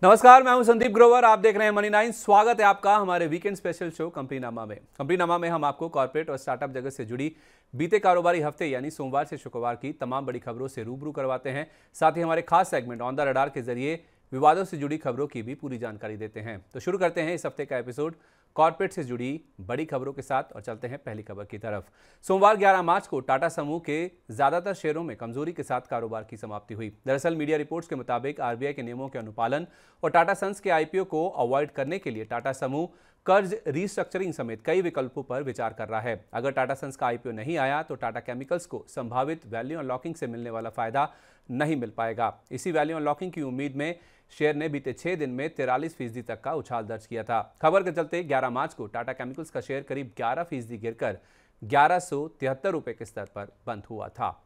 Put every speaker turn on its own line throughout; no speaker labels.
नमस्कार, मैं हूं संदीप ग्रोवर। आप देख रहे हैं मनी 9। स्वागत है आपका हमारे वीकेंड स्पेशल शो कंपनीनामा में। कंपनीनामा में हम आपको कॉर्पोरेट और स्टार्टअप जगत से जुड़ी बीते कारोबारी हफ्ते यानी सोमवार से शुक्रवार की तमाम बड़ी खबरों से रूबरू करवाते हैं। साथ ही हमारे खास सेगमेंट ऑन द रडार के जरिए विवादों से जुड़ी खबरों की भी पूरी जानकारी देते हैं। तो शुरू करते हैं इस हफ्ते का एपिसोड कॉर्पोरेट से जुड़ी बड़ी खबरों के साथ और चलते हैं पहली खबर की तरफ। सोमवार 11 मार्च को टाटा समूह के ज्यादातर शेयरों में कमजोरी के साथ कारोबार की समाप्ति हुई। दरअसल मीडिया रिपोर्ट्स के मुताबिक आरबीआई के नियमों के अनुपालन और टाटा सन्स के आईपीओ को अवॉइड करने के लिए टाटा समूह कर्ज रीस्ट्रक्चरिंग समेत कई विकल्पों पर विचार कर रहा है। अगर टाटा सन्स का आईपीओ नहीं आया तो टाटा केमिकल्स को संभावित वैल्यू अनलॉकिंग से मिलने वाला फायदा नहीं मिल पाएगा। इसी वैल्यू अनलॉकिंग की उम्मीद में शेयर ने बीते 6 दिन में 43% तक का उछाल दर्ज किया था। खबर के चलते 11 मार्च को टाटा केमिकल्स का शेयर करीब 11% गिरकर 1173 रुपए के स्तर पर बंद हुआ था।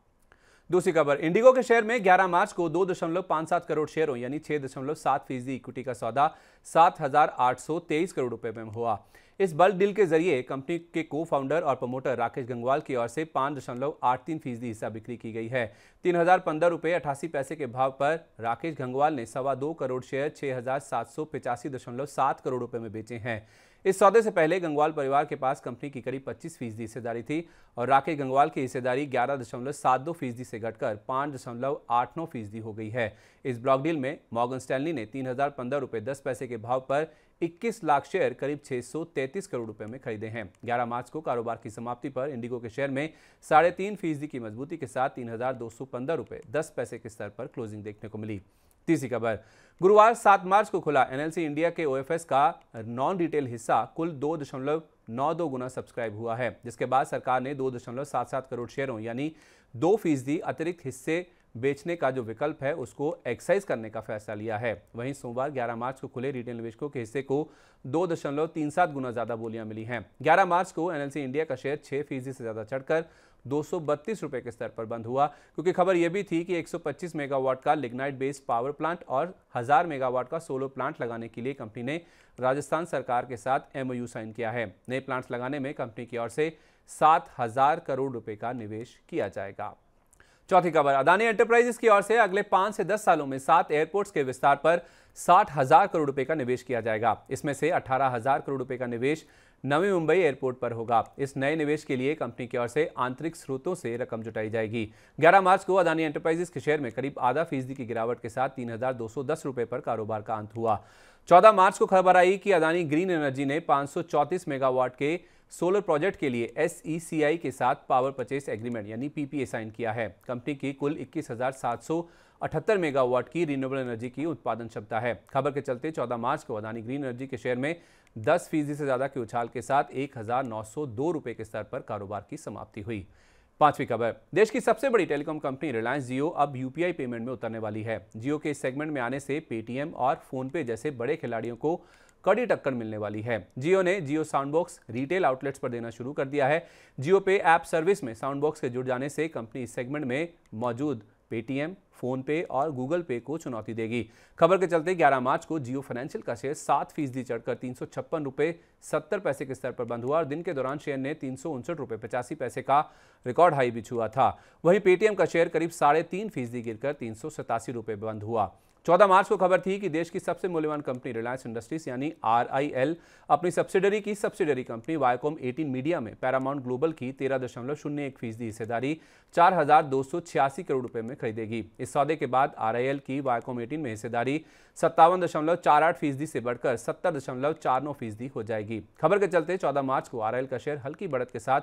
दूसरी खबर, इंडिगो के शेयर में 11 मार्च को 2.57 करोड़ शेयरों यानी 6.7% इक्विटी का सौदा 7,823 करोड़ रुपए में हुआ। इस बल्क डील के जरिए कंपनी के को फाउंडर और प्रमोटर राकेश गंगवाल की ओर से 5.83% हिस्सा बिक्री की गई है। 3,015 रुपये 88 पैसे के भाव पर राकेश गंगवाल ने 2.25 करोड़ शेयर 6,785.7 करोड़ रुपए में बेचे हैं। इस सौदे से पहले गंगवाल परिवार के पास कंपनी की करीब 25% हिस्सेदारी थी और राकेश गंगवाल की हिस्सेदारी 11.72% से घटकर 5.89% हो गई है। इस ब्लॉक डील में मॉर्गन स्टैनली ने 3,015 रुपये 10 पैसे के भाव पर 21 लाख शेयर करीब 633 करोड़ रुपए में खरीदे हैं। 11 मार्च को कारोबार की समाप्ति पर इंडिगो के शेयर में 3.5% की मजबूती के साथ 3,215 रुपये 10 पैसे के स्तर पर क्लोजिंग देखने को मिली। तीसरी खबर, गुरुवार 7 मार्च को खुला एनएलसी इंडिया के ओएफएस का नॉन रिटेल हिस्सा कुल 2.92 गुना सब्सक्राइब हुआ है, जिसके बाद सरकार ने 2.77 करोड़ शेयरों यानी 2% अतिरिक्त हिस्से बेचने का जो विकल्प है उसको एक्साइज करने का फैसला लिया है। वहीं सोमवार 11 मार्च को खुले रिटेल निवेशकों के हिस्से को 2.37 गुना ज्यादा बोलियां मिली हैं। 11 मार्च को एनएलसी इंडिया का शेयर 6% से ज्यादा चढ़कर 232 रुपए के स्तर पर बंद हुआ, क्योंकि खबर यह भी थी कि 125 मेगावाट का लिग्नाइट बेस्ड पावर प्लांट और 1000 मेगावाट का सोलर प्लांट लगाने के लिए कंपनी ने राजस्थान सरकार के साथ एमओयू साइन किया है। नए प्लांट्स लगाने में कंपनी की ओर से 7,000 करोड़ रुपए का निवेश किया जाएगा। चौथी खबर, अदानी एंटरप्राइजेस की ओर से अगले 5 से 10 सालों में 7 एयरपोर्ट्स के विस्तार पर 60,000 करोड़ रुपए का निवेश किया जाएगा। इसमें से 18,000 करोड़ रुपए का निवेश नवी मुंबई एयरपोर्ट पर होगा। इस नए निवेश के लिए कंपनी की ओर से आंतरिक स्रोतों से रकम जुटाई जाएगी। 11 मार्च को अदानी एंटरप्राइजेस के शेयर में करीब 0.5% की गिरावट के साथ 3,210 रुपए पर कारोबार का अंत हुआ। 14 मार्च को खबर आई कि अदानी ग्रीन एनर्जी ने 534 मेगावाट के सोलर प्रोजेक्ट के लिए एसईसीआई के साथ पावर परचेस एग्रीमेंट यानी पीपीए साइन किया है। कंपनी की कुल 21,778 मेगावाट की रिन्यूएबल एनर्जी की उत्पादन क्षमता है। खबर के चलते 14 मार्च को अदानी ग्रीन एनर्जी के शेयर में 10% से ज्यादा के उछाल के साथ 1,902 रुपए के स्तर पर कारोबार की समाप्ति हुई। पांचवी खबर, देश की सबसे बड़ी टेलीकॉम कंपनी रिलायंस जियो अब यूपीआई पेमेंट में उतरने वाली है। जियो के इस सेगमेंट में आने से पेटीएम और फोनपे जैसे बड़े खिलाड़ियों को कड़ी टक्कर मिलने वाली है। जियो ने जियो साउंडबॉक्स रिटेल आउटलेट्स पर देना शुरू कर दिया है। जियो पे ऐप सर्विस में साउंडबॉक्स के जुड़ जाने से कंपनी इस सेगमेंट में मौजूद पेटीएम, फोनपे और गूगल पे को चुनौती देगी। खबर के चलते 11 मार्च को जियो फाइनेंशियल का शेयर 7% चढ़कर 356 रुपए 70 पैसे के स्तर पर बंद हुआ और दिन के दौरान शेयर ने 359 रुपए 85 पैसे का रिकॉर्ड हाई भी छुआ था। वहीं पेटीएम का शेयर करीब 3.5% गिरकर 387 रुपए बंद हुआ। 14 मार्च को खबर थी कि देश की सबसे मूल्यवान कंपनी रिलायंस इंडस्ट्रीज यानी आरआईएल अपनी सब्सिडरी कंपनी वायाकॉम 18 मीडिया में पैरामाउंट ग्लोबल की 13.01% हिस्सेदारी 4,286 करोड़ रुपए में खरीदेगी। इस सौदे के बाद आरआईएल की वायाकॉम 18 में हिस्सेदारी 57.48% से बढ़कर 70.49% हो जाएगी। खबर के चलते 14 मार्च को आरआईएल का शेयर हल्की बढ़त के साथ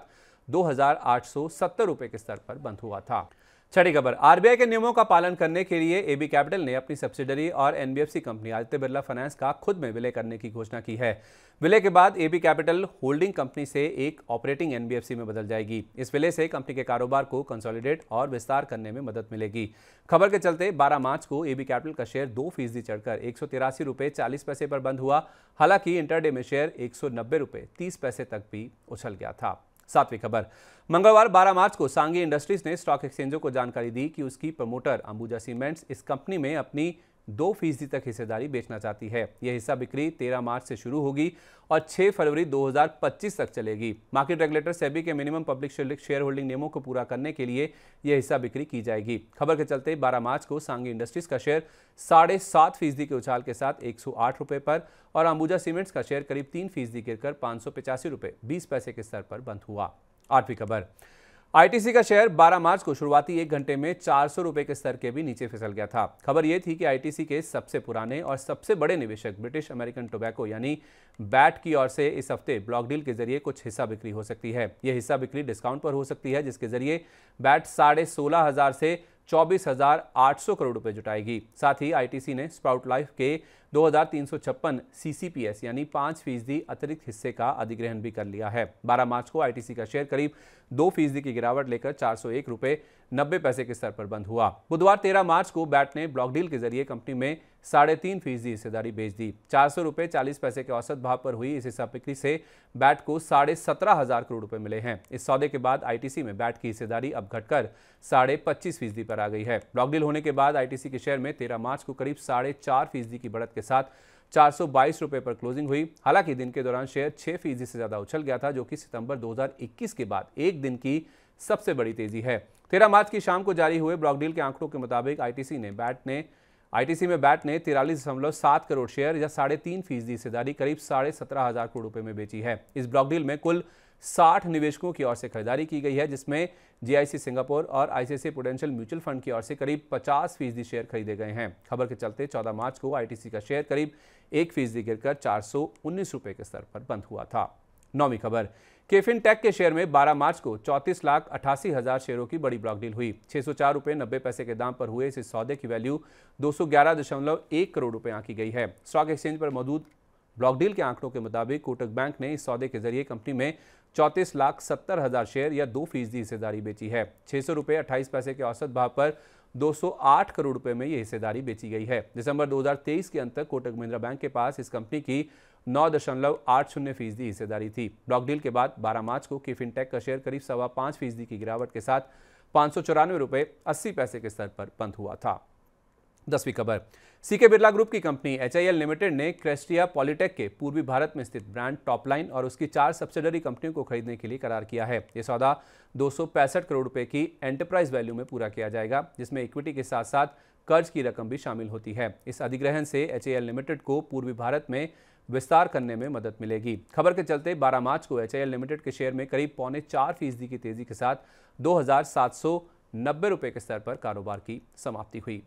2,870 रुपए के स्तर पर बंद हुआ था। छठी खबर, आरबीआई के नियमों का पालन करने के लिए एबी कैपिटल ने अपनी सब्सिडरी और NBFC company Aditya Birla finance का खुद में विलय करने की घोषणा की है। विलय के बाद एबी कैपिटल होल्डिंग कंपनी से एक ऑपरेटिंग एनबीएफसी में बदल जाएगी। इस विलय से कंपनी के कारोबार को कंसोलिडेट और विस्तार करने में मदद मिलेगी। खबर के चलते 12 मार्च को एबी कैपिटल का शेयर 2% चढ़कर 183 रुपए 40 पैसे पर बंद हुआ। हालांकि इंटरडे में शेयर 190 रुपए 30 पैसे तक भी उछल गया था। सातवीं खबर, मंगलवार 12 मार्च को सांगी इंडस्ट्रीज ने स्टॉक एक्सचेंजों को जानकारी दी कि उसकी प्रमोटर अंबुजा सीमेंट्स इस कंपनी में अपनी 2% तक हिस्सेदारी बेचना चाहती है। यह हिस्सा बिक्री 13 मार्च से शुरू होगी और 6 फरवरी 2025 तक चलेगी। मार्केट रेगुलेटर सेबी के मिनिमम पब्लिक शेयर होल्डिंग नियमों को पूरा करने के लिए यह हिस्सा बिक्री की जाएगी। खबर के चलते 12 मार्च को सांगी इंडस्ट्रीज का शेयर 7.5% के उछाल के साथ 108 रुपए पर और अंबुजा सीमेंट्स का शेयर करीब 3% गिरकर 585 रुपए 20 पैसे के स्तर पर बंद हुआ। 8वीं खबर, आईटीसी का शेयर 12 मार्च को शुरुआती 1 घंटे में 400 रुपए के स्तर के भी नीचे फिसल गया था। खबर यह थी कि आईटीसी के सबसे पुराने और सबसे बड़े निवेशक ब्रिटिश अमेरिकन टोबैको यानी बैट की ओर से इस हफ्ते ब्लॉक डील के जरिए कुछ हिस्सा बिक्री हो सकती है। यह हिस्सा बिक्री डिस्काउंट पर हो सकती है, जिसके जरिए बैट 16,500 से 24,800 करोड़ रुपए जुटाएगी। साथ ही आईटीसी ने स्प्राउट लाइफ के 2,356 सीसीपीएस यानी 5% अतिरिक्त हिस्से का अधिग्रहण भी कर लिया है। 12 मार्च को आईटीसी का शेयर करीब 2% की गिरावट लेकर 401 रुपए 90 पैसे के स्तर पर बंद हुआ। बुधवार 13 मार्च को बैट ने ब्लॉक डील के जरिए कंपनी में 3.5% हिस्सेदारी बेच दी। 400 रुपए 40 पैसे के औसत भाव पर हुई इस हिस्सा बिक्री से बैट को 17,500 करोड़ रुपए मिले हैं। इस सौदे के बाद आईटीसी में बैट की हिस्सेदारी अब घटकर 25.5% पर आ गई है। ब्लॉक डील होने के बाद आईटीसी के शेयर में 13 मार्च को करीब 4.5% की बढ़त के साथ 422 रुपए पर क्लोजिंग हुई। हालांकि दिन के दौरान शेयर 6% से ज्यादा उछल गया था, जो कि सितंबर 2021 के बाद एक दिन की सबसे बड़ी तेजी है। 13 मार्च की शाम को जारी हुए ब्लॉक डील के आंकड़ों के मुताबिक आईटीसी में बैट ने 43.7 करोड़ शेयर या 3.5% हिस्सेदारी करीब 17,500 करोड़ रुपए में बेची है। इस ब्लॉक डील में कुल 60 निवेशकों की ओर से खरीदारी की गई है, जिसमें जीआईसी सिंगापुर और आईसीआईसीआई प्रूडेंशियल म्यूचुअल फंड की ओर से करीब 50% शेयर खरीदे गए हैं। खबर के चलते 14 मार्च को आईटीसी का शेयर करीब 1% गिरकर 419 रुपए के स्तर पर बंद हुआ था। 9वीं खबर, केफिन टेक के शेयर में 12 मार्च को 34,88,000 शेयरों की बड़ी ब्लॉक डील हुई। 604 रुपए 90 पैसे के दाम पर हुए इस सौदे की वैल्यू 211.1 करोड़ रुपए आंकी गई है। स्टॉक एक्सचेंज पर मौजूद ब्लॉक डील के आंकड़ों के मुताबिक कोटक बैंक ने इस सौदे के जरिए कंपनी में 34,70,000 शेयर या 2% हिस्सेदारी बेची है। 600 रुपए 28 पैसे के औसत भाव पर 208 करोड़ रुपए में यह हिस्सेदारी बेची गई है। दिसंबर 2023 के अंत तक कोटक महिंद्रा बैंक के पास इस कंपनी की 9.80% हिस्सेदारी थी। ब्लॉक डील के बाद 12 मार्च को केफिन टेक का शेयर करीब 5.25% की गिरावट के साथ 594 रुपए 80 पैसे के स्तर पर बंद हुआ था। 10वीं खबर, सीके बिरला ग्रुप की कंपनी एचआईएल लिमिटेड ने क्रेस्टिया पॉलिटेक के पूर्वी भारत में स्थित ब्रांड टॉपलाइन और उसकी 4 सब्सिडरी कंपनियों को खरीदने के लिए करार किया है। यह सौदा 265 करोड़ रुपए की एंटरप्राइज वैल्यू में पूरा किया जाएगा, जिसमें इक्विटी के साथ साथ कर्ज की रकम भी शामिल होती है। इस अधिग्रहण से एचआईएल लिमिटेड को पूर्वी भारत में विस्तार करने में मदद मिलेगी। खबर के चलते 12 मार्च को एचआईएल लिमिटेड के शेयर में करीब 4.25% की तेजी के साथ 2,790 रुपए के स्तर पर कारोबार की समाप्ति हुई।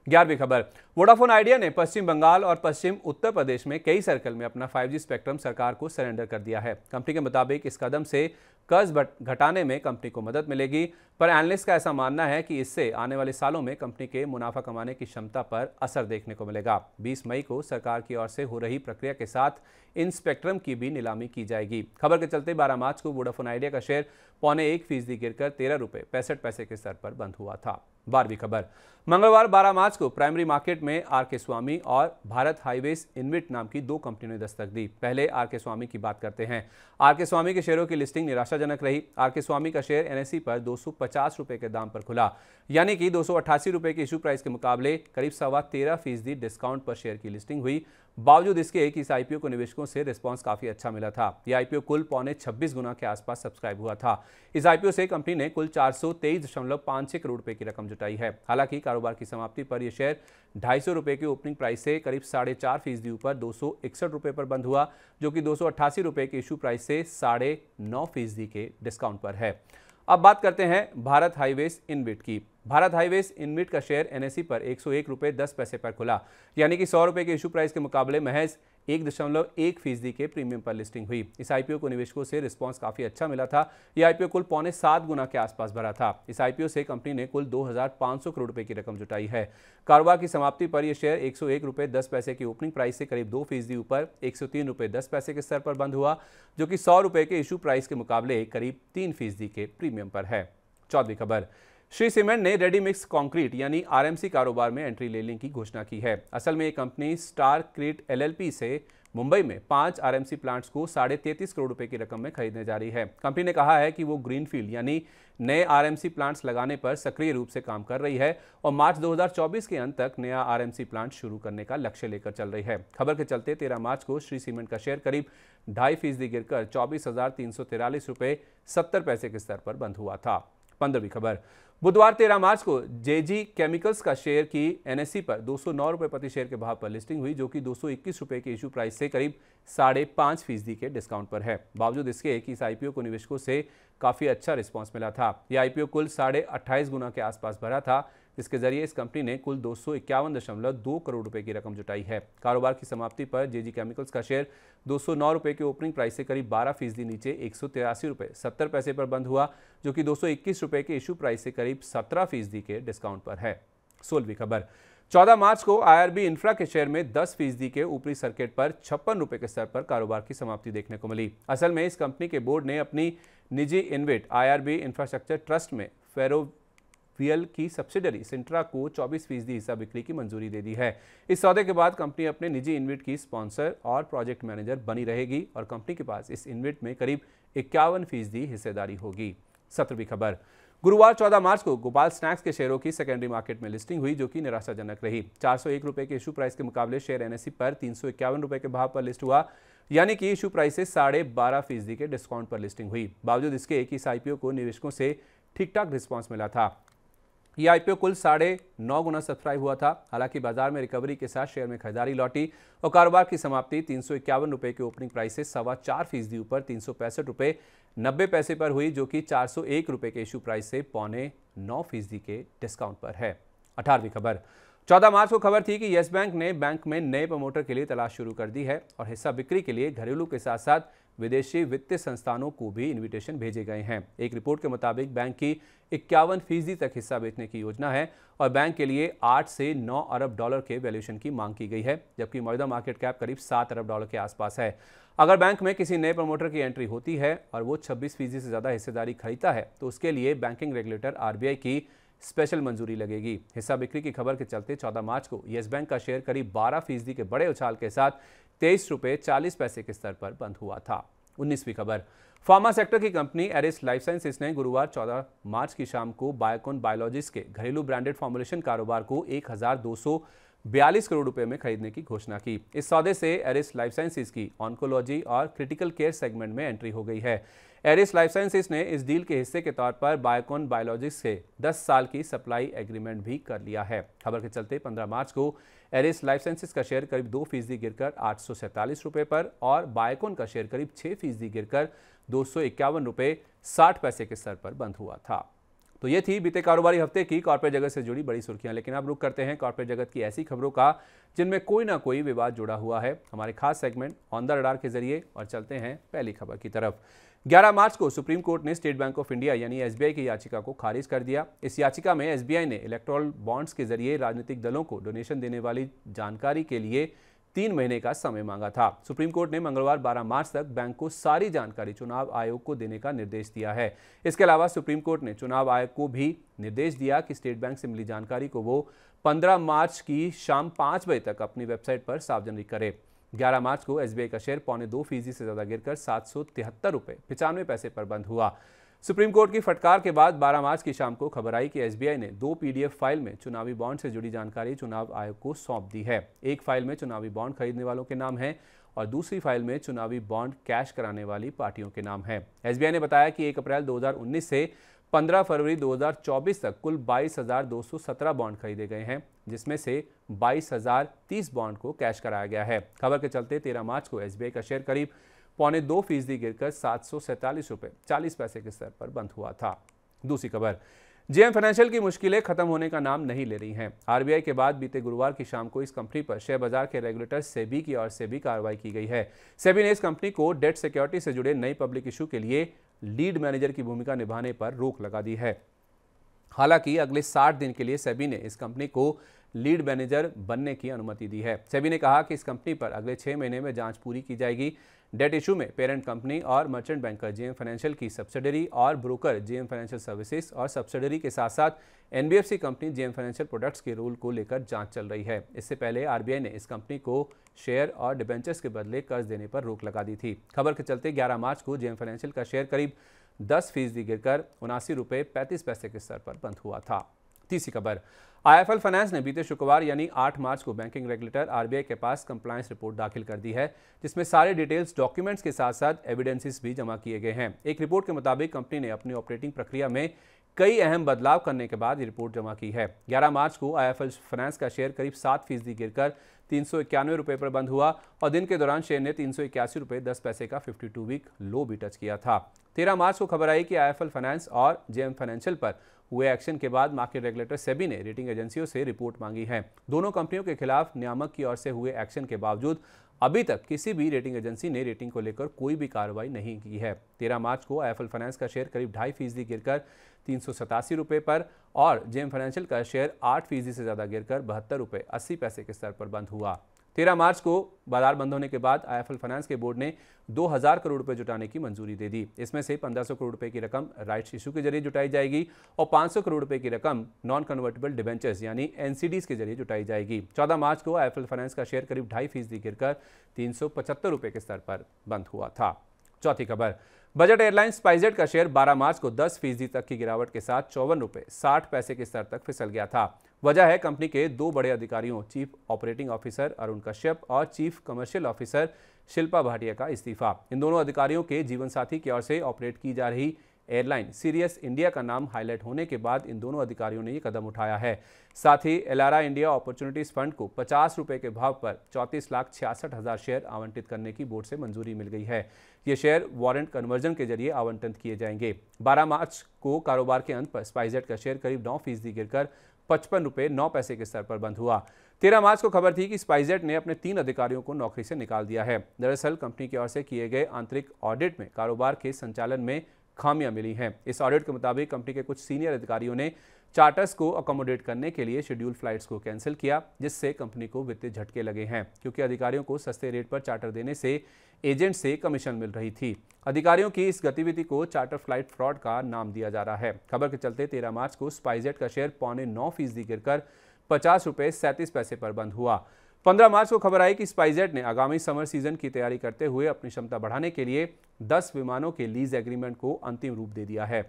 11वीं खबर, वोडाफोन आइडिया ने पश्चिम बंगाल और पश्चिम उत्तर प्रदेश में कई सर्कल में अपना 5G स्पेक्ट्रम सरकार को सरेंडर कर दिया है। कंपनी के मुताबिक इस कदम से कर्ज घटाने में कंपनी को मदद मिलेगी, पर एनालिस्ट का ऐसा मानना है कि इससे आने वाले सालों में कंपनी के मुनाफा कमाने की क्षमता पर असर देखने को मिलेगा। 20 मई को सरकार की ओर से हो रही प्रक्रिया के साथ इन स्पेक्ट्रम की भी नीलामी की जाएगी। खबर के चलते 12 मार्च को वोडाफोन आइडिया का शेयर 0.25% गिरकर 13 रुपए 65 पैसे के स्तर पर बंद हुआ था। 12वीं खबर, मंगलवार 12 मार्च को प्राइमरी मार्केट में आरके स्वामी और भारत हाईवेज इनविट नाम की 2 कंपनियों ने दस्तक दी। पहले आरके स्वामी की बात करते हैं। आरके स्वामी के शेयरों की लिस्टिंग निराशाजनक रही। आरके स्वामी का शेयर एनएसई पर 250 रुपए के दाम पर खुला, यानी कि 288 रुपए के इशू प्राइस के मुकाबले करीब 13.25% डिस्काउंट पर शेयर की लिस्टिंग हुई। बावजूद इसके कि इस आईपीओ को निवेशकों से रिस्पांस काफी अच्छा मिला था। यह आईपीओ कुल 26 गुना के आसपास सब्सक्राइब हुआ था। इस आईपीओ से कंपनी ने कुल 423.56 करोड़ रुपए की रकम जुटाई है। हालांकि कारोबार की समाप्ति पर यह शेयर 250 रुपए के ओपनिंग प्राइस से करीब 4.5% ऊपर 261 रुपए पर बंद हुआ, जो कि 288 रुपए के इशू प्राइस से 9.5% के डिस्काउंट पर है। अब बात करते हैं भारत हाईवेज इनविट की। भारत हाईवेज इनविट का शेयर एनएसई पर 101 रुपए 10 पैसे पर खुला, यानी कि 100 रुपए के इशू प्राइस के मुकाबले महज 1.1% के प्रीमियम पर लिस्टिंग हुई। इस आईपीओ को निवेशकों से रिस्पांस काफी अच्छा मिला था। यह आईपीओ कुल 7.25 गुना के आसपास भरा था। इस आईपीओ से कंपनी ने कुल 2,500 करोड़ रुपए की रकम जुटाई है। कारोबार की समाप्ति पर यह शेयर 101 रुपए 10 पैसे की ओपनिंग प्राइस से करीब 2% ऊपर 103 रुपए 10 पैसे के स्तर पर बंद हुआ, जो कि 100 रुपए के इशू प्राइस के मुकाबले करीब 3% के प्रीमियम पर है। 14वीं खबर, श्री सीमेंट ने रेडी मिक्स कंक्रीट यानी आरएमसी कारोबार में एंट्री लेने की घोषणा की है। असल में ये कंपनी स्टार क्रीट एलएलपी से मुंबई में 5 आरएमसी प्लांट्स को 33.5 करोड़ रुपए की रकम में खरीदने जा रही है। कंपनी ने कहा है कि वो ग्रीनफील्ड यानी नए आरएमसी प्लांट्स लगाने पर सक्रिय रूप से काम कर रही है और मार्च 2024 के अंत तक नया आरएमसी प्लांट शुरू करने का लक्ष्य लेकर चल रही है। खबर के चलते 13 मार्च को श्री सीमेंट का शेयर करीब 2.5% गिरकर 24,343 रुपए 70 पैसे के स्तर पर बंद हुआ था। 15वीं खबर, बुधवार 13 मार्च को जेजी केमिकल्स का शेयर की एनएसई पर 209 रुपए प्रति शेयर के भाव पर लिस्टिंग हुई, जो कि 221 रुपए के इशू प्राइस से करीब 5.5% के डिस्काउंट पर है। बावजूद इसके कि इस आईपीओ को निवेशकों से काफी अच्छा रिस्पांस मिला था। यह आईपीओ कुल 28.5 गुना के आसपास भरा था, जिसके जरिए इस कंपनी ने कुल 251.2 करोड़ रुपए की रकम जुटाई है। कारोबार की समाप्ति पर जेजी केमिकल्स का शेयर 209 रुपए के ओपनिंग प्राइस से करीब 12% नीचे 183 रुपए 70 पैसे पर बंद हुआ, जो कि 221 रुपए के इशू प्राइस से करीब 17% के डिस्काउंट पर है। 16वीं खबर, 14 मार्च को आईआरबी इंफ्रा के शेयर में 10% के ऊपरी सर्किट पर 56 रुपए के स्तर पर कारोबार की समाप्ति देखने को मिली। असल में इस कंपनी के बोर्ड ने अपनी निजी इन्वेट आईआरबी इंफ्रास्ट्रक्चर ट्रस्ट में फेरोवियल की सब्सिडरी सिंट्रा को 24% हिस्सा बिक्री की मंजूरी दे दी है। इस सौदे के बाद कंपनी अपने निजी इन्वेट की स्पॉन्सर और प्रोजेक्ट मैनेजर बनी रहेगी और कंपनी के पास इस इन्वेट में करीब 51% हिस्सेदारी होगी। 17वीं खबर, गुरुवार 14 मार्च को गोपाल स्नैक्स के शेयरों की सेकेंडरी मार्केट में लिस्टिंग हुई, जो कि निराशाजनक रही। 401 रुपए के इशू प्राइस के मुकाबले शेयर एनएसई पर 351 रुपए के भाव पर लिस्ट हुआ, यानी कि इशू प्राइस से 12.5% के डिस्काउंट पर लिस्टिंग हुई। बावजूद इसके कि इस आईपीओ को निवेशकों से ठीक ठाक रिस्पांस मिला था। यह आईपीओ कुल 9.5 गुना सब्सक्राइब हुआ था। हालांकि बाजार में रिकवरी के साथ शेयर में खरीदारी लौटी और कारोबार की समाप्ति 351 रुपए के ओपनिंग प्राइस से 4.25% ऊपर 365 रुपए 90 पैसे पर हुई, जो कि 401 रुपए के इशू प्राइस से 8.9% के डिस्काउंट पर है। 18वीं खबर, 14 मार्च को खबर थी कि यस बैंक ने बैंक में नए प्रमोटर के लिए तलाश शुरू कर दी है और हिस्सा बिक्री के लिए घरेलू के साथ साथ विदेशी वित्तीय संस्थानों को भी इनविटेशन भेजे गए हैं। एक रिपोर्ट के मुताबिक बैंक की 51% तक हिस्सा बेचने की योजना है और बैंक के लिए 8 से 9 अरब डॉलर के वैल्यूएशन की मांग की गई है, जबकि मौजूदा मार्केट कैप करीब 7 अरब डॉलर के आसपास है। अगर बैंक में किसी नए प्रमोटर की एंट्री होती है और वो 26% से ज्यादा हिस्सेदारी खरीदता है तो उसके लिए बैंकिंग रेगुलेटर आरबीआई की स्पेशल मंजूरी लगेगी। हिस्सा बिक्री की खबर के चलते 14 मार्च को यस बैंक का शेयर करीब 12% के बड़े उछाल के साथ 23 रुपए 40 पैसे के स्तर पर बंद हुआ था। 19वीं खबर, फार्मा सेक्टर की कंपनी एरिस लाइफ साइंसेज ने गुरुवार 14 मार्च की शाम को बायोकॉन बायोलॉजिक्स के घरेलू ब्रांडेड फॉर्मुलेशन कारोबार को 1,242 करोड़ रुपए में खरीदने की घोषणा की। इस सौदे से एरिस लाइफ साइंसेज की ऑन्कोलॉजी और क्रिटिकल केयर सेगमेंट में एंट्री हो गई है। एरिस लाइफ साइंसेज ने इस डील के हिस्से के तौर पर बायोकॉन बायोलॉजिक्स से 10 साल की सप्लाई एग्रीमेंट भी कर लिया है। खबर के चलते 15 मार्च को एरिस लाइफ साइंसेज का शेयर करीब 2% गिरकर 847 रुपए पर और बायोकॉन का शेयर करीब 6% गिरकर 251 रुपए 60 पैसे के स्तर पर बंद हुआ था। तो ये थी बीते कारोबारी हफ्ते की कॉर्पोरेट जगत से जुड़ी बड़ी सुर्खियां। लेकिन अब रुक करते हैं कॉर्पोरेट जगत की ऐसी खबरों का जिनमें कोई ना कोई विवाद जुड़ा हुआ है, हमारे खास सेगमेंट ऑन द रडार के जरिए। और चलते हैं पहली खबर की तरफ। 11 मार्च को सुप्रीम कोर्ट ने स्टेट बैंक ऑफ इंडिया यानी एसबीआई की याचिका को खारिज कर दिया। इस याचिका में एसबीआई ने इलेक्टोरल बॉन्ड्स के जरिए राजनीतिक दलों को डोनेशन देने वाली जानकारी के लिए 3 महीने का समय मांगा था। सुप्रीम कोर्ट ने मंगलवार 12 मार्च तक बैंक को सारी जानकारी चुनाव आयोग को देने का निर्देश दिया है। इसके अलावा सुप्रीम कोर्ट ने चुनाव आयोग को भी निर्देश दिया कि स्टेट बैंक से मिली जानकारी को वो 15 मार्च की शाम 5 बजे तक अपनी वेबसाइट पर सार्वजनिक करे। 11 मार्च को एसबीआई का शेयर 2.25% से ज्यादा गिरकर 773 रुपए 95 पैसे पर बंद हुआ। सुप्रीम कोर्ट की फटकार के बाद 12 मार्च की शाम को खबर आई कि एसबीआई ने 2 पीडीएफ फाइल में चुनावी बॉन्ड से जुड़ी जानकारी चुनाव आयोग को सौंप दी है। एक फाइल में चुनावी बॉन्ड खरीदने वालों के नाम है और दूसरी फाइल में चुनावी बॉन्ड कैश कराने वाली पार्टियों के नाम है। एसबीआई ने बताया कि 1 अप्रैल 2019 से 15 फरवरी 2024 तक कुल 22,217 बॉन्ड खरीदे गए हैं, जिसमें से 22,030 बॉन्ड को कैश कराया गया है। खबर के चलते 13 मार्च को एसबीआई का शेयर करीब 2.25% गिरकर 747 रुपए 40 पैसे के स्तर पर बंद हुआ था। दूसरी खबर, जेएम फाइनेंशियल की मुश्किलें खत्म होने का नाम नहीं ले रही हैं। आरबीआई के बाद बीते गुरुवार की शाम को इस कंपनी पर शेयर बाजार के रेगुलेटर सेबी की ओर से भी कार्रवाई की गई है। सेबी ने इस कंपनी को डेट सिक्योरिटी से जुड़े नई पब्लिक इशू के लिए लीड मैनेजर की भूमिका निभाने पर रोक लगा दी है। हालांकि अगले 60 दिन के लिए सेबी ने इस कंपनी को लीड मैनेजर बनने की अनुमति दी है। सेबी ने कहा कि इस कंपनी पर अगले 6 महीने में जांच पूरी की जाएगी। डेट इशू में पेरेंट कंपनी और मर्चेंट बैंकर जेएम फाइनेंशियल की सब्सिडरी और ब्रोकर जेएम फाइनेंशियल सर्विसेज और सब्सिडरी के साथ साथ NBFC company JM financial products के रूल को लेकर जांच चल रही है। इससे पहले आरबीआई ने इस कंपनी को शेयर और डिबेंचर्स के बदले कर्ज देने पर रोक लगा दी थी। खबर के चलते 11 मार्च को जेएम फाइनेंशियल का शेयर करीब 10% गिरकर 79 रुपये 35 पैसे के स्तर पर बंद हुआ था। तीसरी खबर, आईएफएल फाइनेंस ने बीते शुक्रवार यानी 8 मार्च को बैंकिंग रेगुलेटर आरबीआई के पास कंप्लायंस रिपोर्ट दाखिल कर दी है, जिसमें सारे डिटेल्स डॉक्यूमेंट्स के साथ साथ एविडेंसेस भी जमा किए गए हैं। एक रिपोर्ट के मुताबिक कंपनी ने अपनी ऑपरेटिंग प्रक्रिया में कई अहम बदलाव करने के बाद ये रिपोर्ट जमा की है। 11 मार्च को आईएफएल फाइनेंस का शेयर करीब 7% गिरकर 391 रुपये पर बंद हुआ और दिन के दौरान शेयर ने 381 रुपये 10 पैसे का 52 वीक लो भी टच किया था। 13 मार्च को खबर आई कि आईएफएल फाइनेंस और जेएम फाइनेंशियल पर हुए एक्शन के बाद मार्केट रेगुलेटर सेबी ने रेटिंग एजेंसियों से रिपोर्ट मांगी है। दोनों कंपनियों के खिलाफ नियामक की ओर से हुए एक्शन के बावजूद अभी तक किसी भी रेटिंग एजेंसी ने रेटिंग को लेकर कोई भी कार्रवाई नहीं की है। 13 मार्च को आईएफएल फाइनेंस का शेयर करीब 2.5% गिरकर 387 रुपये पर और जेएम फाइनेंशियल का शेयर 8% से ज़्यादा गिरकर 72 रुपये 80 पैसे के स्तर पर बंद हुआ। 13 मार्च को बाजार बंद होने के बाद आईएफएल फाइनेंस के बोर्ड ने 2000 करोड़ रुपए जुटाने की मंजूरी दे दी। इसमें से 1500 करोड़ रुपए की रकम राइट्स इशू के जरिए जुटाई जाएगी और 500 करोड़ रुपए की रकम नॉन कन्वर्टेबल डिबेंचर्स यानी एनसीडीज के जरिए जुटाई जाएगी। 14 मार्च को आईएफएल फाइनेंस का शेयर करीब 2.5% गिरकर 375 रुपए के स्तर पर बंद हुआ था। चौथी खबर, बजट एयरलाइन स्पाइसजेट का शेयर 12 मार्च को 10% तक की गिरावट के साथ 54 रुपये 60 पैसे के स्तर तक फिसल गया था। वजह है कंपनी के 2 बड़े अधिकारियों chief operating officer Arun Kashyap और chief commercial officer Shilpa Bhatia का इस्तीफा। इन दोनों अधिकारियों के जीवनसाथी की ओर से ऑपरेट की जा रही एयरलाइन सीरियस इंडिया का नाम हाईलाइट होने के बाद इन दोनों अधिकारियों ने ये कदम उठाया है। साथ ही एलारा इंडिया अपॉर्चुनिटीज फंड को 50 रुपये के भाव पर 34,66,000 शेयर आवंटित करने की बोर्ड से मंजूरी मिल गई है। ये शेयर वारंट कन्वर्जन के जरिए आवंटित किए जाएंगे। 12 मार्च को कारोबार के अंत पर स्पाइसजेट का शेयर करीब 9% गिरकर 55 रुपये 9 पैसे के स्तर पर बंद हुआ। 13 मार्च को खबर थी कि स्पाइसजेट ने अपने 3 अधिकारियों को नौकरी से निकाल दिया है। दरअसल कंपनी की ओर से किए गए आंतरिक ऑडिट में कारोबार के संचालन में खामियां मिली हैं। इस ऑडिट के मुताबिक कंपनी के कुछ सीनियर अधिकारियों ने चार्टर्स को अकोमोडेट करने के लिए शेड्यूल फ्लाइट्स को कैंसिल किया, जिससे कंपनी को वित्तीय झटके लगे हैं, क्योंकि अधिकारियों को सस्ते रेट पर चार्टर देने से एजेंट से कमीशन मिल रही थी। अधिकारियों की इस गतिविधि को चार्टर फ्लाइट फ्रॉड का नाम दिया जा रहा है। खबर के चलते 13 मार्च को स्पाइसजेट का शेयर 8.25% गिरकर 50 रुपये 37 पैसे पर बंद हुआ। 15 मार्च को खबर आई कि स्पाइसजेट ने आगामी समर सीजन की तैयारी करते हुए अपनी क्षमता बढ़ाने के लिए 10 विमानों के लीज एग्रीमेंट को अंतिम रूप दे दिया है।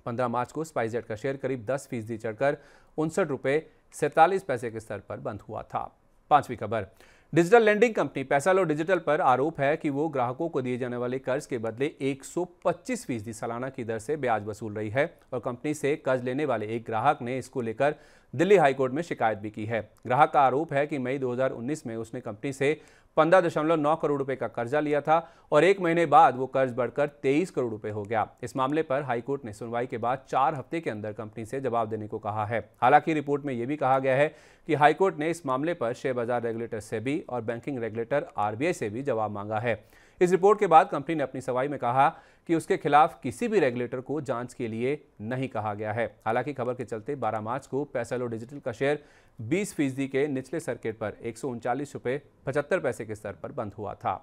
15 मार्च को स्पाइसजेट का शेयर करीब 10% चढ़कर 59 रुपये 47 पैसे के स्तर पर बंद हुआ था। पांचवी खबर, डिजिटल लेंडिंग कंपनी पैसालो डिजिटल पर आरोप है कि वो ग्राहकों को दिए जाने वाले कर्ज के बदले 125% सालाना की दर से ब्याज वसूल रही है और कंपनी से कर्ज लेने वाले एक ग्राहक ने इसको लेकर दिल्ली हाईकोर्ट में शिकायत भी की है। ग्राहक का आरोप है कि मई 2019 में उसने कंपनी से 15.9 करोड़ रुपए का कर्जा लिया था और 1 महीने बाद वो कर्ज बढ़कर 23 करोड़ रुपए हो गया। इस मामले पर हाईकोर्ट ने सुनवाई के बाद 4 हफ्ते के अंदर कंपनी से जवाब देने को कहा है। हालांकि रिपोर्ट में यह भी कहा गया है कि हाईकोर्ट ने इस मामले पर शेयर बाजार रेगुलेटर सेबी और बैंकिंग रेगुलेटर आरबीआई से भी जवाब मांगा है। इस रिपोर्ट के बाद कंपनी ने अपनी सफाई में कहा कि उसके खिलाफ किसी भी रेगुलेटर को जांच के लिए नहीं कहा गया है। हालांकि खबर के चलते 12 मार्च को पैसालो डिजिटल का शेयर 20% के निचले सर्किट पर 139 रुपये 75 पैसे के स्तर पर बंद हुआ था।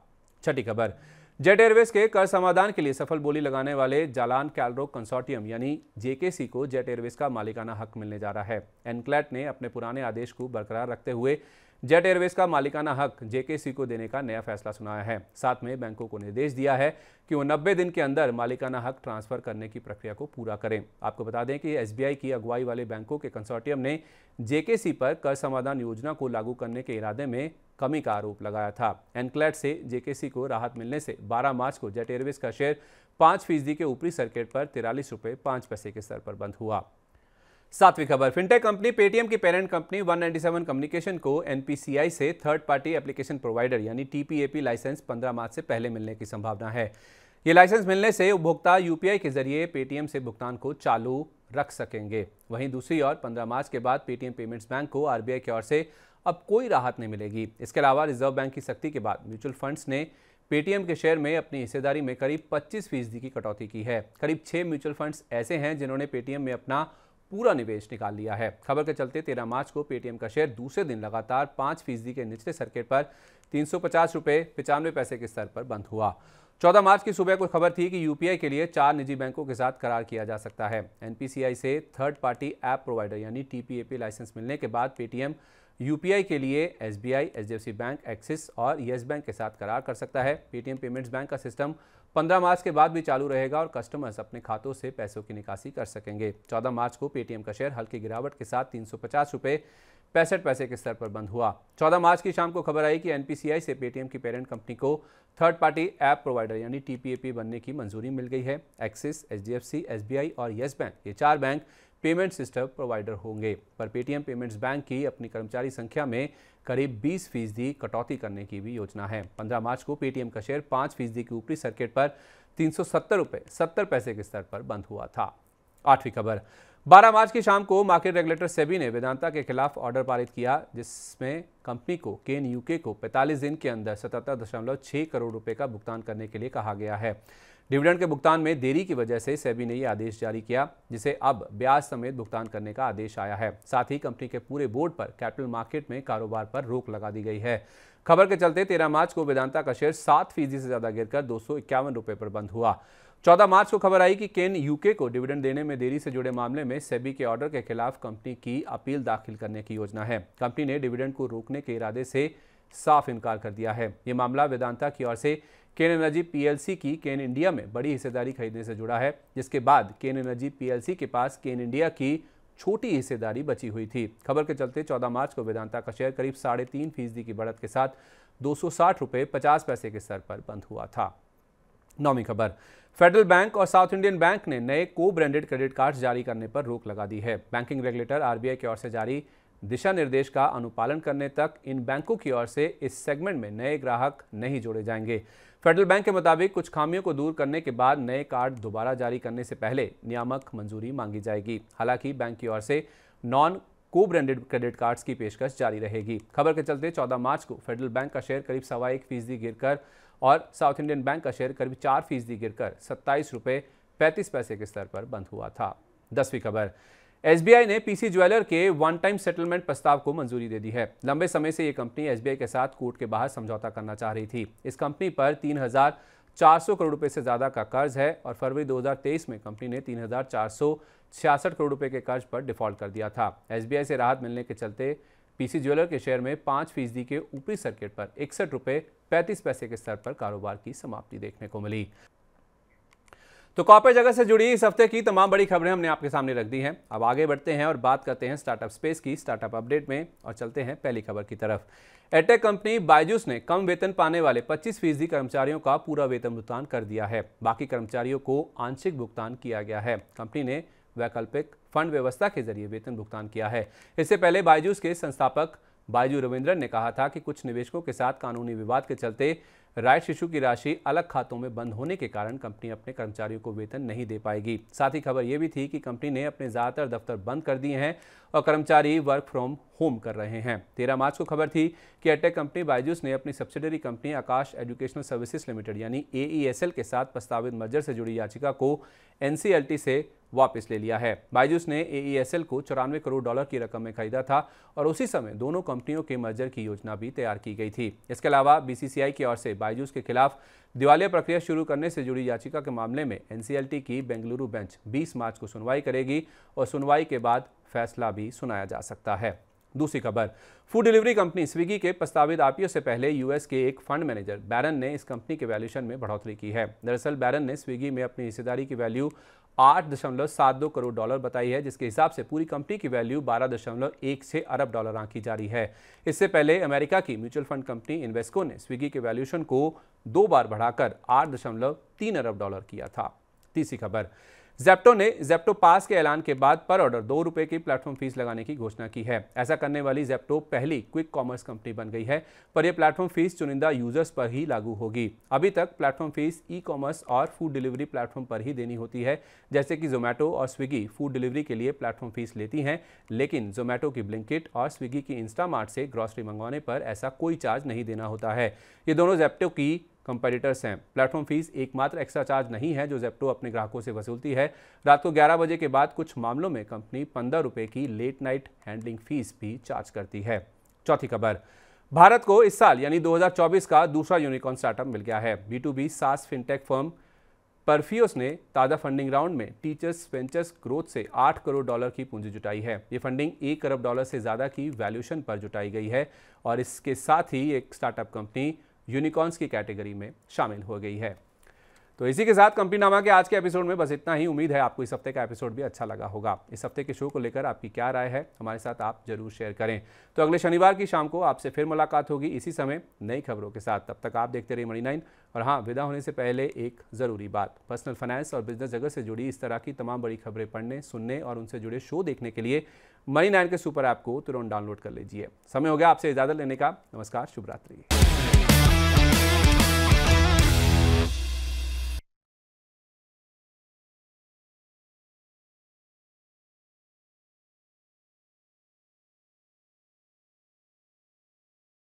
छठी खबर, जेट एयरवेज के कर समाधान के लिए सफल बोली लगाने वाले जालान कैलरो कंसोर्टियम यानी जेकेसी को जेट एयरवेज का मालिकाना हक मिलने जा रहा है। एनक्लेट ने अपने पुराने आदेश को बरकरार रखते हुए जेट एयरवेज का मालिकाना हक जेकेसी को देने का नया फैसला सुनाया है। साथ में बैंकों को निर्देश दिया है कि वो 90 दिन के अंदर मालिकाना हक ट्रांसफर करने की प्रक्रिया को पूरा करें। आपको बता दें कि एसबीआई की अगुवाई वाले बैंकों के कंसोर्टियम ने जेकेसी पर कर समाधान योजना को लागू करने के इरादे में कमी का आरोप लगाया था। एनक्लेट से जेकेसी को राहत मिलने से 12 मार्च को जेट एयरवेज का शेयर 5% के ऊपरी सर्किट पर 43 रुपये 5 पैसे के स्तर पर बंद हुआ। सातवीं खबर, फिनटेक कंपनी पेटीएम की पेरेंट कंपनी 197 कम्युनिकेशन को एनपीसीआई से थर्ड पार्टी एप्लीकेशन प्रोवाइडर यानी टीपीएपी लाइसेंस 15 मार्च से पहले मिलने की संभावना है। ये लाइसेंस मिलने से उपभोक्ता यूपीआई के जरिए पेटीएम से भुगतान को चालू रख सकेंगे। वहीं दूसरी ओर 15 मार्च के बाद पेटीएम पेमेंट्स बैंक को आरबीआई की ओर से अब कोई राहत नहीं मिलेगी। इसके अलावा रिजर्व बैंक की सख्ती के बाद म्यूचुअल फंड्स ने पेटीएम के शेयर में अपनी हिस्सेदारी में करीब 25% की कटौती की है। करीब 6 म्यूचुअल फंड्स ऐसे हैं जिन्होंने पेटीएम में अपना पूरा निवेश निकाल लिया है। खबर के चलते 13 मार्च को पेटीएम का शेयर दूसरे दिन लगातार 5% के निचले सर्किट पर 350 रुपये 95 पैसे के स्तर पर बंद हुआ। 14 मार्च की सुबह को खबर थी कि यूपीआई के लिए 4 निजी बैंकों के साथ करार किया जा सकता है। एनपीसीआई से थर्ड पार्टी ऐप प्रोवाइडर यानी टीपीएपी लाइसेंस मिलने के बाद पेटीएम यूपीआई के लिए एसबीआई, एचडीएफसी बैंक, एक्सिस और येस बैंक के साथ करार कर सकता है। पेटीएम पेमेंट्स बैंक का सिस्टम 15 मार्च के बाद भी चालू रहेगा और कस्टमर्स अपने खातों से पैसों की निकासी कर सकेंगे। 14 मार्च को पेटीएम का शेयर हल्की गिरावट के साथ 350 रुपये 65 पैसे के स्तर पर बंद हुआ। 14 मार्च की शाम को खबर आई कि एनपीसीआई से पेटीएम की पेरेंट कंपनी को थर्ड पार्टी ऐप प्रोवाइडर यानी टीपीएपी बनने की मंजूरी मिल गई है। एक्सिस, एचडीएफसी, एसबीआई और येस बैंक, ये 4 बैंक पेमेंट सिस्टम प्रोवाइडर होंगे। पर पेटीएम पेमेंट्स बैंक की अपनी कर्मचारी संख्या में करीब 20% कटौती करने की भी योजना है। 15 मार्च को पेटीएम का शेयर 5% के ऊपरी सर्किट पर 370 रुपये 70 पैसे के स्तर पर बंद हुआ था। 8वीं खबर, 12 मार्च की शाम को मार्केट रेगुलेटर सेबी ने वेदांता के खिलाफ ऑर्डर पारित किया, जिसमें कंपनी को केन यूके को 45 दिन के अंदर 77.6 करोड़ रुपए का भुगतान करने के लिए कहा गया है। डिविडेंड के भुगतान में देरी की वजह से सेबी ने यह आदेश जारी किया, जिसे अब ब्याज समेत भुगतान करने का आदेश आया है। साथ ही कंपनी के पूरे बोर्ड पर कैपिटल मार्केट में कारोबार पर रोक लगा दी गई है। खबर के चलते 13 मार्च को वेदांता का शेयर 7% से ज्यादा गिरकर 251 रुपये पर बंद हुआ। 14 मार्च को खबर आई कि केन यूके को डिविडेंड देने में देरी से जुड़े मामले में सेबी के ऑर्डर के खिलाफ कंपनी की अपील दाखिल करने की योजना है। कंपनी ने डिविडेंड को रोकने के इरादे से साफ इनकार कर दिया है। ये मामला वेदांता की ओर से केन एनर्जी पीएलसी की केन इंडिया में बड़ी हिस्सेदारी खरीदने से जुड़ा है, जिसके बाद केन एनर्जी पीएलसी के पास केन इंडिया की छोटी हिस्सेदारी बची हुई थी। खबर के चलते 14 मार्च को वेदांता का शेयर करीब 3.5% की बढ़त के साथ 260 रुपये 50 पैसे के स्तर पर बंद हुआ था। 9वीं खबर, फेडरल बैंक और साउथ इंडियन बैंक ने नए को ब्रांडेड क्रेडिट कार्ड जारी करने पर रोक लगा दी है। बैंकिंग रेगुलेटर आरबीआई की ओर से जारी दिशा निर्देश का अनुपालन करने तक इन बैंकों की ओर से इस सेगमेंट में नए ग्राहक नहीं जोड़े जाएंगे। फेडरल बैंक के मुताबिक कुछ खामियों को दूर करने के बाद नए कार्ड दोबारा जारी करने से पहले नियामक मंजूरी मांगी जाएगी। हालांकि बैंक की ओर से नॉन को ब्रांडेड क्रेडिट कार्ड्स की पेशकश जारी रहेगी। खबर के चलते 14 मार्च को फेडरल बैंक का शेयर करीब 1.25% गिरकर और साउथ इंडियन बैंक का शेयर करीब 4% गिरकर 27 रुपये 35 पैसे के स्तर पर बंद हुआ था। 10वीं खबर, एसबीआई ने पीसी ज्वेलर के वन टाइम सेटलमेंट प्रस्ताव को मंजूरी दे दी है। लंबे समय से ये कंपनी एसबीआई के साथ कोर्ट के बाहर समझौता करना चाह रही थी। इस कंपनी पर 3,400 करोड़ रुपए से ज्यादा का कर्ज है और फरवरी 2023 में कंपनी ने 3,466 करोड़ रुपए के कर्ज पर डिफॉल्ट कर दिया था। एसबीआई से राहत मिलने के चलते पीसी ज्वेलर के शेयर में 5% के ऊपरी सर्किट पर 61 रुपये 35 पैसे के स्तर पर कारोबार की समाप्ति देखने को मिली। तो कॉर्पोरेट जगत से जुड़ी इस हफ्ते की तमाम बड़ी खबरें हमने आपके सामने रख दी हैं। अब आगे बढ़ते हैं और बात करते हैं स्टार्टअप स्पेस की स्टार्टअप अपडेट में और चलते हैं पहली खबर की तरफ। एडटेक कंपनी बायजूस ने कम वेतन पाने वाले 25% कर्मचारियों का पूरा वेतन भुगतान कर दिया है। बाकी कर्मचारियों को आंशिक भुगतान किया गया है। कंपनी ने वैकल्पिक फंड व्यवस्था के जरिए वेतन भुगतान किया है। इससे पहले बायजूस के संस्थापक बायजू रविंद्रन ने कहा था कि कुछ निवेशकों के साथ कानूनी विवाद के चलते राइट्स इशू की राशि अलग खातों में बंद होने के कारण कंपनी अपने कर्मचारियों को वेतन नहीं दे पाएगी। साथ ही खबर यह भी थी कि कंपनी ने अपने ज्यादातर दफ्तर बंद कर दिए हैं और कर्मचारी वर्क फ्रॉम होम कर रहे हैं। 13 मार्च को खबर थी कि एडटेक कंपनी बायजूस ने अपनी सब्सिडरी कंपनी आकाश एजुकेशनल सर्विसेज लिमिटेड यानी एईएसएल के साथ प्रस्तावित मर्जर से जुड़ी याचिका को एनसीएलटी से वापस ले लिया है। बायजूस ने एईएसएल को 94 करोड़ डॉलर की रकम में खरीदा था और उसी समय दोनों कंपनियों के मर्जर की योजना भी तैयार की गई थी। इसके अलावा बीसीसीआई की ओर से बायजूस के खिलाफ दिवालिया प्रक्रिया शुरू करने से जुड़ी याचिका के मामले में एनसीएलटी की बेंगलुरु बेंच 20 मार्च को सुनवाई करेगी और सुनवाई के बाद फैसला भी सुनाया जा सकता है। दूसरी खबर, फूड डिलीवरी कंपनी स्विगी के प्रस्तावित आईपीओ से पहले यूएस के एक फंड मैनेजर बैरन ने इस कंपनी के वैल्यूएशन में बढ़ोतरी की है। दरअसल बैरन ने स्विगी में अपनी हिस्सेदारी की वैल्यू 8.72 करोड़ डॉलर बताई है, जिसके हिसाब से पूरी कंपनी की वैल्यू 12.16 अरब डॉलर आंकी जा रही है। इससे पहले अमेरिका की म्यूचुअल फंड कंपनी इन्वेस्को ने स्विगी के वैल्यूएशन को 2 बार बढ़ाकर 8.3 अरब डॉलर किया था। तीसरी खबर, ज़ेप्टो ने ज़ेप्टो पास के ऐलान के बाद पर ऑर्डर 2 रुपये की प्लेटफॉर्म फीस लगाने की घोषणा की है। ऐसा करने वाली ज़ेप्टो पहली क्विक कॉमर्स कंपनी बन गई है, पर यह प्लेटफॉर्म फीस चुनिंदा यूजर्स पर ही लागू होगी। अभी तक प्लेटफॉर्म फीस ई कॉमर्स और फूड डिलीवरी प्लेटफॉर्म पर ही देनी होती है, जैसे कि जोमेटो और स्विगी फूड डिलीवरी के लिए प्लेटफॉर्म फीस लेती हैं, लेकिन जोमेटो की ब्लिंकिट और स्विगी की इंस्टामार्ट से ग्रॉसरी मंगवाने पर ऐसा कोई चार्ज नहीं देना होता है। ये दोनों ज़ेप्टो की कंपेटिटर्स हैं। प्लेटफॉर्म फीस एकमात्र एक्स्ट्रा चार्ज नहीं है जो जेप्टो अपने ग्राहकों से वसूलती है। रात को 11 बजे के बाद कुछ मामलों में कंपनी 15 रुपये की लेट नाइट हैंडलिंग फीस भी चार्ज करती है। चौथी खबर, भारत को इस साल यानी 2024 का दूसरा यूनिकॉर्न स्टार्टअप मिल गया है। B2B सास फिनटेक फर्म परफियोस ने ताज़ा फंडिंग राउंड में टीचर्स वेंचर्स ग्रोथ से $8 करोड़ की पूंजी जुटाई है। ये फंडिंग $1 करोड़ से ज़्यादा की वैल्यूएशन पर जुटाई गई है और इसके साथ ही एक स्टार्टअप कंपनी यूनिकॉर्न्स की कैटेगरी में शामिल हो गई है। तो इसी के साथ कंपनीनामा के आज के एपिसोड में बस इतना ही। उम्मीद है आपको इस हफ्ते का एपिसोड भी अच्छा लगा होगा। इस हफ्ते के शो को लेकर आपकी क्या राय है हमारे साथ आप जरूर शेयर करें। तो अगले शनिवार की शाम को आपसे फिर मुलाकात होगी इसी समय नई खबरों के साथ। तब तक आप देखते रहिए मनी 9। और हाँ, विदा होने से पहले एक ज़रूरी बात, पर्सनल फाइनेंस और बिजनेस जगत से जुड़ी इस तरह की तमाम बड़ी खबरें पढ़ने, सुनने और उनसे जुड़े शो देखने के लिए मनी 9 के सुपर ऐप को तुरंत डाउनलोड कर लीजिए। समय हो गया आपसे इजाज़त लेने का। नमस्कार, शुभ रात्रि।